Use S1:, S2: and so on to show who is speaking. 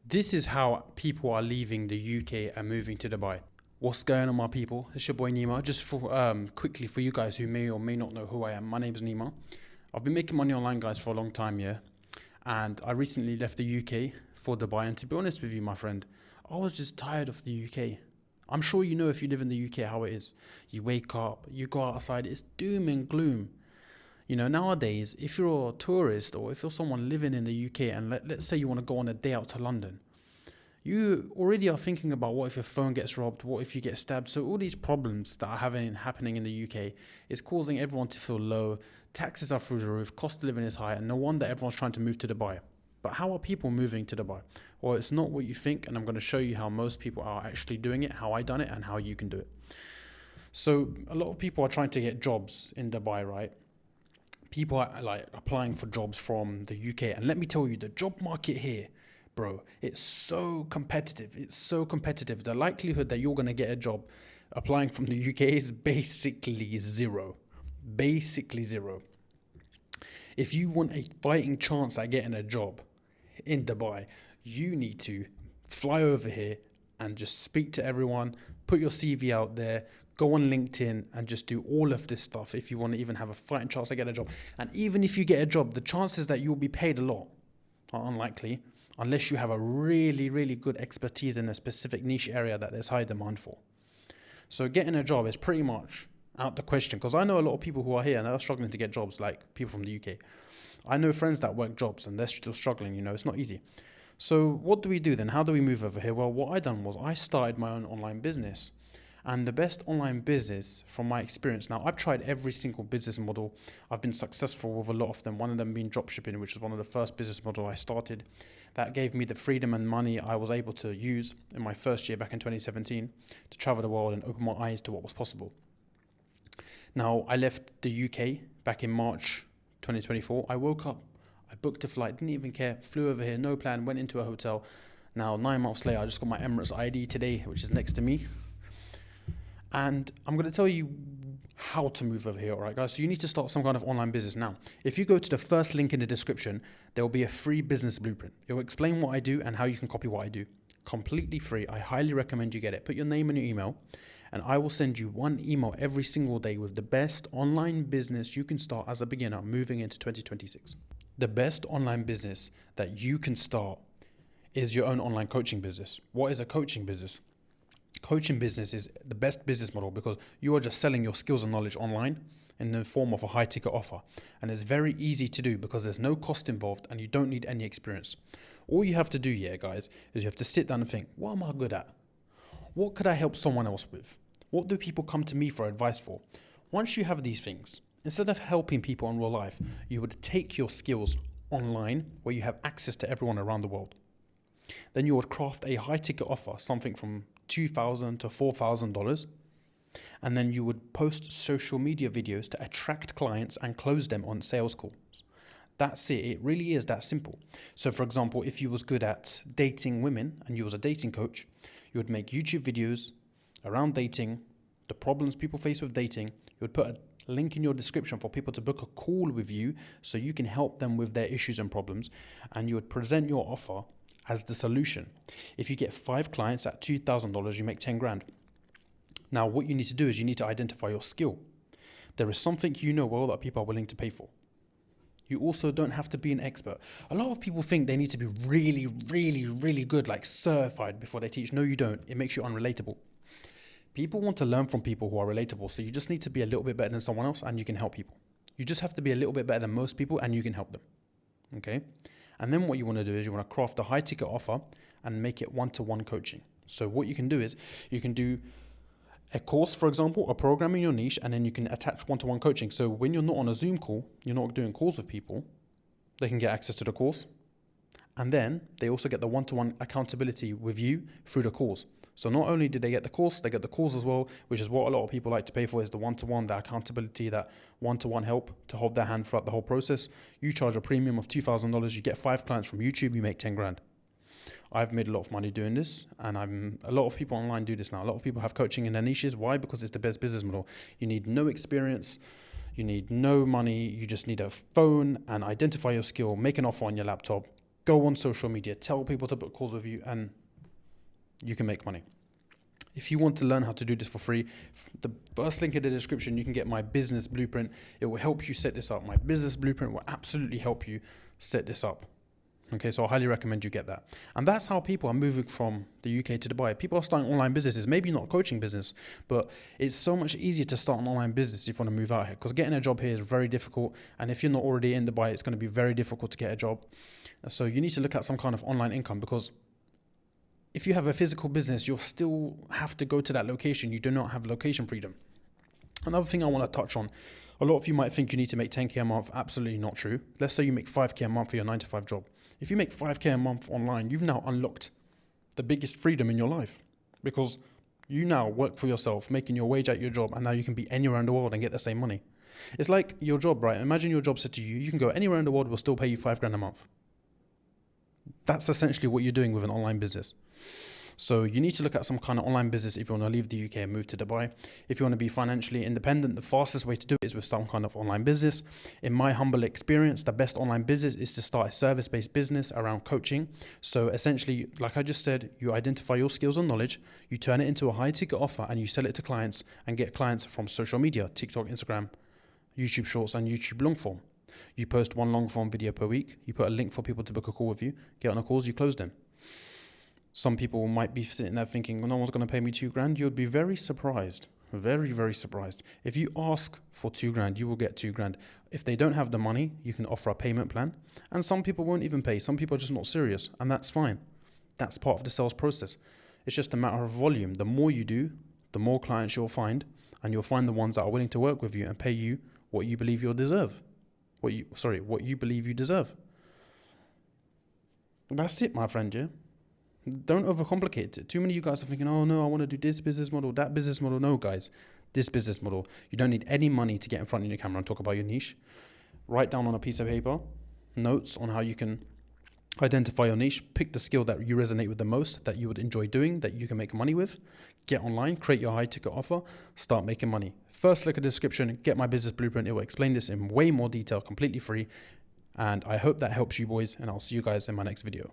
S1: This is how people are leaving the UK and moving to Dubai. What's going on, my people? It's your boy Nima. Just for quickly for you guys who may or may not know who I am, my name is Nima. I've been making money online, guys, for a long time, yeah. And I recently left the UK for Dubai. And to be honest with you, my friend, I was just tired of the UK. I'm sure you know if you live in the UK how it is. You wake up, you go outside, it's doom and gloom. You know, nowadays, if you're a tourist or if you're someone living in the UK and let's say you want to go on a day out to London, you already are thinking about what if your phone gets robbed, what if you get stabbed. So all these problems that are happening in the UK is causing everyone to feel low. Taxes are through the roof, cost of living is high, and no wonder everyone's trying to move to Dubai. But how are people moving to Dubai? Well, it's not what you think, and I'm going to show you how most people are actually doing it, how I done it, and how you can do it. So a lot of people are trying to get jobs in Dubai, right? People are like applying for jobs from the UK, and let me tell you, the job market here, bro, it's so competitive. It's so competitive. The likelihood that you're going to get a job applying from the UK is basically zero. Basically zero. If you want a fighting chance at getting a job in Dubai, you need to fly over here and just speak to everyone, put your CV out there, go on LinkedIn and just do all of this stuff if you want to even have a fighting chance to get a job. And even if you get a job, the chances that you'll be paid a lot are unlikely unless you have a really, really good expertise in a specific niche area that there's high demand for. So getting a job is pretty much out the question, because I know a lot of people who are here and they're struggling to get jobs, like people from the UK. I know friends that work jobs and they're still struggling, you know, it's not easy. So what do we do then? How do we move over here? Well, what I done was I started my own online business. And the best online business from my experience, now I've tried every single business model. I've been successful with a lot of them. One of them being dropshipping, which is one of the first business model I started. That gave me the freedom and money I was able to use in my first year back in 2017 to travel the world and open my eyes to what was possible. Now I left the UK back in March 2024. I woke up, I booked a flight, didn't even care, flew over here, no plan, went into a hotel. Now 9 months later, I just got my Emirates ID today, which is next to me. And I'm going to tell you how to move over here, all right, guys? So you need to start some kind of online business. Now, if you go to the first link in the description, there will be a free business blueprint. It will explain what I do and how you can copy what I do. Completely free. I highly recommend you get it. Put your name and your email, and I will send you one email every single day with the best online business you can start as a beginner moving into 2026. The best online business that you can start is your own online coaching business. What is a coaching business? Coaching business is the best business model because you are just selling your skills and knowledge online in the form of a high ticket offer. And it's very easy to do because there's no cost involved and you don't need any experience. All you have to do, yeah, guys, is you have to sit down and think, what am I good at? What could I help someone else with? What do people come to me for advice for? Once you have these things, instead of helping people in real life, you would take your skills online where you have access to everyone around the world. Then you would craft a high ticket offer, something from $2,000 to $4,000. And then you would post social media videos to attract clients and close them on sales calls. That's it. It really is that simple. So for example, if you was good at dating women and you was a dating coach, you would make YouTube videos around dating, the problems people face with dating. You would put a link in your description for people to book a call with you so you can help them with their issues and problems. And you would present your offer as the solution. If you get 5 clients at $2,000, you make 10 grand. Now, what you need to do is you need to identify your skill. There is something you know well that people are willing to pay for. You also don't have to be an expert. A lot of people think they need to be really, really, really good, like certified before they teach. No, you don't. It makes you unrelatable. People want to learn from people who are relatable. So you just need to be a little bit better than someone else and you can help people. You just have to be a little bit better than most people and you can help them. Okay? And then what you want to do is you want to craft a high ticket offer and make it one-to-one coaching. So what you can do is you can do a course, for example, a program in your niche, and then you can attach one-to-one coaching. So when you're not on a Zoom call, you're not doing calls with people, they can get access to the course. And then they also get the one-to-one accountability with you through the calls. So not only do they get the course, they get the calls as well, which is what a lot of people like to pay for, is the one-to-one, the accountability, that one-to-one help to hold their hand throughout the whole process. You charge a premium of $2,000, you get 5 clients from YouTube, you make 10 grand. I've made a lot of money doing this, and a lot of people online do this now. A lot of people have coaching in their niches. Why? Because it's the best business model. You need no experience, you need no money, you just need a phone and identify your skill, make an offer on your laptop, Go on social media, tell people to book calls with you, and you can make money. If you want to learn how to do this for free, the first link in the description, you can get my business blueprint. It will help you set this up. My business blueprint will absolutely help you set this up. Okay, so I highly recommend you get that. And that's how people are moving from the UK to Dubai. People are starting online businesses, maybe not a coaching business, but it's so much easier to start an online business if you want to move out here, because getting a job here is very difficult. And if you're not already in Dubai, it's going to be very difficult to get a job. So you need to look at some kind of online income, because if you have a physical business, you'll still have to go to that location. You do not have location freedom. Another thing I want to touch on, a lot of you might think you need to make 10K a month. Absolutely not true. Let's say you make 5K a month for your 9-to-5 job. If you make 5K a month online, you've now unlocked the biggest freedom in your life, because you now work for yourself, making your wage at your job, and now you can be anywhere in the world and get the same money. It's like your job, right? Imagine your job said to you, you can go anywhere in the world, we'll still pay you $5,000 a month. That's essentially what you're doing with an online business. So you need to look at some kind of online business if you want to leave the UK and move to Dubai. If you want to be financially independent, the fastest way to do it is with some kind of online business. In my humble experience, the best online business is to start a service-based business around coaching. So essentially, like I just said, you identify your skills and knowledge, you turn it into a high-ticket offer, and you sell it to clients and get clients from social media, TikTok, Instagram, YouTube Shorts, and YouTube long form. You post one long form video per week, you put a link for people to book a call with you, get on a calls, you close them. Some people might be sitting there thinking, well, no one's going to pay me $2,000. You'd be very surprised, very, very surprised. If you ask for $2,000, you will get $2,000. If they don't have the money, you can offer a payment plan. And some people won't even pay. Some people are just not serious, and that's fine. That's part of the sales process. It's just a matter of volume. The more you do, the more clients you'll find, and you'll find the ones that are willing to work with you and pay you what you believe you'll deserve. What you believe you deserve. That's it, my friend, yeah? Don't overcomplicate it. Too many of you guys are thinking, oh no, I want to do this business model, that business model. No, guys, this business model. You don't need any money to get in front of your camera and talk about your niche. Write down on a piece of paper notes on how you can identify your niche. Pick the skill that you resonate with the most, that you would enjoy doing, that you can make money with. Get online, create your high ticket offer, start making money. First, look at the description, get my business blueprint. It will explain this in way more detail, completely free. And I hope that helps you boys, and I'll see you guys in my next video.